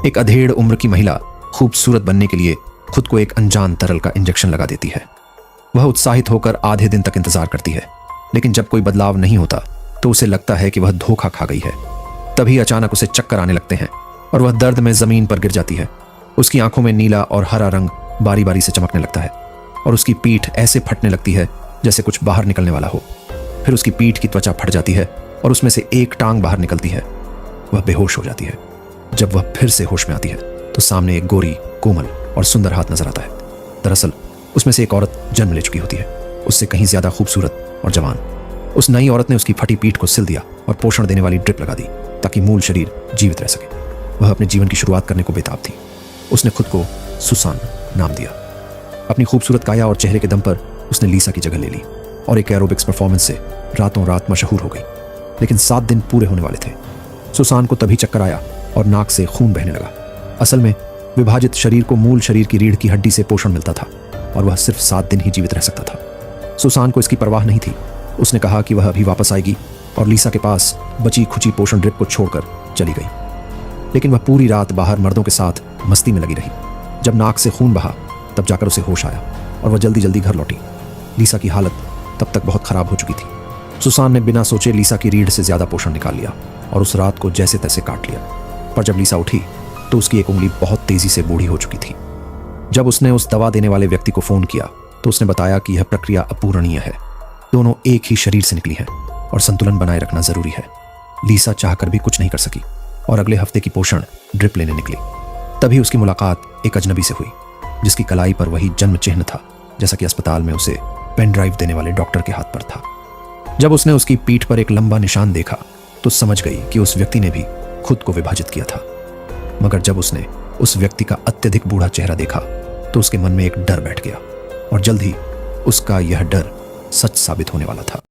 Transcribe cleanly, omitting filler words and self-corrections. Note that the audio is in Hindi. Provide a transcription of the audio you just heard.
एक अधेड़ उम्र की महिला खूबसूरत बनने के लिए खुद को एक अनजान तरल का इंजेक्शन लगा देती है। वह उत्साहित होकर आधे दिन तक इंतजार करती है, लेकिन जब कोई बदलाव नहीं होता तो उसे लगता है कि वह धोखा खा गई है। तभी अचानक उसे चक्कर आने लगते हैं और वह दर्द में जमीन पर गिर जाती है। उसकी आंखों में नीला और हरा रंग बारी बारी से चमकने लगता है और उसकी पीठ ऐसे फटने लगती है जैसे कुछ बाहर निकलने वाला हो। फिर उसकी पीठ की त्वचा फट जाती है और उसमें से एक टांग बाहर निकलती है। वह बेहोश हो जाती है। जब वह फिर से होश में आती है तो सामने एक गोरी, कोमल और सुंदर हाथ नजर आता है। दरअसल उसमें से एक औरत जन्म ले चुकी होती है, उससे कहीं ज्यादा खूबसूरत और जवान। उस नई औरत ने उसकी फटी पीठ को सिल दिया और पोषण देने वाली ड्रिप लगा दी ताकि मूल शरीर जीवित रह सके। वह अपने जीवन की शुरुआत करने को बेताब थी। उसने खुद को सुसान नाम दिया। अपनी खूबसूरत काया और चेहरे के दम पर उसने लीसा की जगह ले ली और एक एरोबिक्स परफॉर्मेंस से रातों रात मशहूर हो गई। लेकिन 7 दिन पूरे होने वाले थे। सुसान को तभी चक्कर आया और नाक से खून बहने लगा। असल में विभाजित शरीर को मूल शरीर की रीढ़ की हड्डी से पोषण मिलता था और वह सिर्फ 7 दिन ही जीवित रह सकता था। सुसान को इसकी परवाह नहीं थी। उसने कहा कि वह अभी वापस आएगी और लीसा के पास बची खुची पोषण ड्रिप को छोड़कर चली गई। लेकिन वह पूरी रात बाहर मर्दों के साथ मस्ती में लगी रही। जब नाक से खून बहा तब जाकर उसे होश आया और वह जल्दी जल्दी घर लौटी। लीसा की हालत तब तक बहुत खराब हो चुकी थी। सुसान ने बिना सोचे लीसा की रीढ़ से ज्यादा पोषण निकाल लिया और उस रात को जैसे तैसे काट लिया। पर जब लीसा उठी तो उसकी एक उंगली बहुत तेजी से बूढ़ी हो चुकी थी। जब उसने उस दवा देने वाले व्यक्ति को फोन किया तो उसने बताया कि यह प्रक्रिया अपूरणीय है। दोनों एक ही शरीर से निकली हैं और संतुलन बनाए रखना जरूरी है। लीसा चाहकर भी कुछ नहीं कर सकी और अगले हफ्ते की पोषण ड्रिप लेने निकली। तभी उसकी मुलाकात एक अजनबी से हुई जिसकी कलाई पर वही जन्म चिन्ह था जैसा कि अस्पताल में उसे पेन ड्राइव देने वाले डॉक्टर के हाथ पर था। जब उसने उसकी पीठ पर एक लंबा निशान देखा तो समझ गई कि उस व्यक्ति ने भी खुद को विभाजित किया था। मगर जब उसने उस व्यक्ति का अत्यधिक बूढ़ा चेहरा देखा तो उसके मन में एक डर बैठ गया और जल्द ही उसका यह डर सच साबित होने वाला था।